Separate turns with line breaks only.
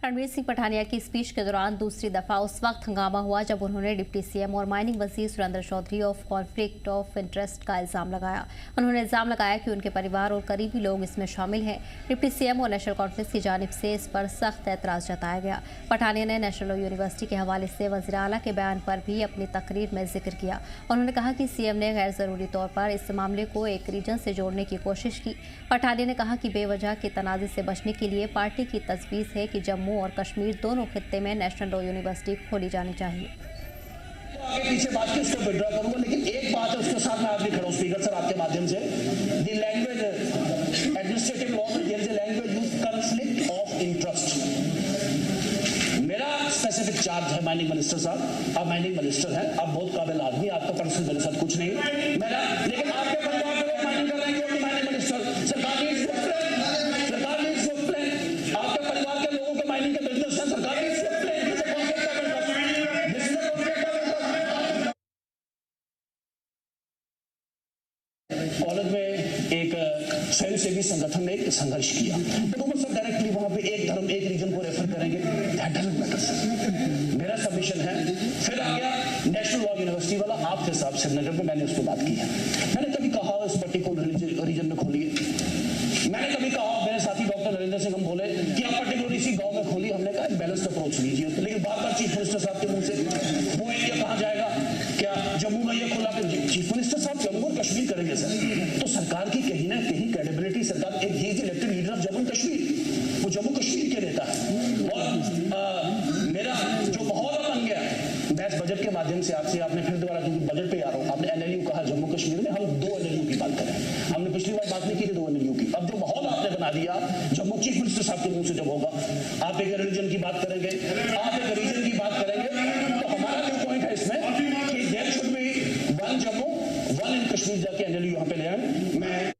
रणवीर सिंह पठानिया की स्पीच के दौरान दूसरी दफा उस वक्त हंगामा हुआ जब उन्होंने डिप्टी सीएम और माइनिंग वजीर Surendra Chaudhary of conflict of interest का इल्जाम लगाया। उन्होंने इल्जाम लगाया कि उनके परिवार और करीबी लोग इसमें शामिल हैं। डिप्टी सीएम और नेशनल कॉन्फ्रेंस की जानिब से इस पर सख्त एतराज जताया गया। पठानिया ने नेशनल लॉ यूनिवर्सिटी के हवाले से वज़ीर आला के बयान पर भी अपनी तकरीर में जिक्र किया। उन्होंने कहा कि सीएम ने गैर ज़रूरी तौर पर इस मामले को एक रीजन से जोड़ने की कोशिश की। पठानिया ने कहा कि बेवजह के तनाज़े से बचने के लिए पार्टी की तजवीज़ है कि जम्मू और कश्मीर दोनों खित्ते में नेशनल लॉ यूनिवर्सिटी खोली जानी चाहिए।
आगे पीछे बात की उसको विड्रॉ करूंगा, लेकिन एक बात है उसके साथ मैं आज भी खड़ा हूं स्पीकर सर आपके माध्यम से। द लैंग्वेज एडमिनिस्ट्रेटिव लॉ में there is a language use conflict of interest. मेरा स्पेसिफिक चार्ज है माइनिंग मिनिस्टर साहब, आप माइनिंग मिनिस्टर हैं, आप बहुत काबिल आदमी, आपका पर्सनल मेरे साथ कुछ नहीं मेरा, लेकिन आपके परिवार के लोग माइनिंग कर रहे हैं, माइनिंग मिनिस्टर सरकार ने आपके परिवार के लोगों के माइनिंग के बिजनेस है, सरकार ने कॉलेज में एक स्वयंसेवी संगठन ने एक संघर्ष किया, तो वो सब डायरेक्टली वहां पे एक धर्म एक रीजन को रेफर करेंगे, दैट डजंट मैटर। मेरा सबमिशन है। फिर आ गया नेशनल लॉ यूनिवर्सिटी वाला, आप थे साहब श्रीनगर में, मैंने उस पर बात की है। मैंने कभी कहा इस पर्टिकुलर रीजन में खोलिए, मैंने कभी कहा मेरे साथी डॉक्टर नरेंद्र सिंह हम बोले कि आप पर्टिकुलर इसी गांव में खोलिए, हमने कहा बैलेंस्ड अप्रोच लीजिए, लेकिन बार बार चीफ मिनिस्टर साहब के मुंह से वो एरिया कहाँ जाएगा, क्या जम्मू में ये खोला, चीफ मिनिस्टर साहब जम्मू और कश्मीर करेंगे सर, तो सरकार की कहीं ना कहीं क्रेडिबिलिटी, सरकार एक ही elected leader of Jammu and Kashmir, वो जम्मू कश्मीर के नेता है। और मेरा जो माहौल बन गया बैस बजट के माध्यम से आपसे, आपने फिर दोबारा क्योंकि बजट पे आ रहा हूँ, आपने एनएलयू कहा जम्मू कश्मीर में, हम 2 एनएलयू की बात करें, हमने पिछली बार बात नहीं की थी 2 एनएलयू की, अब जो माहौल आपने बना दिया जम्मू चीफ मिनिस्टर साहब के मुंह से जब होगा, आप एक रिलीजन की बात करेंगे, आप एक रीजन की बात करेंगे, तो हमारा जो पॉइंट है इसमें कि देयर शुड बी 1 जम्मू 1 इन कश्मीर जाके एनएलयू यहाँ पे ले आए। मैं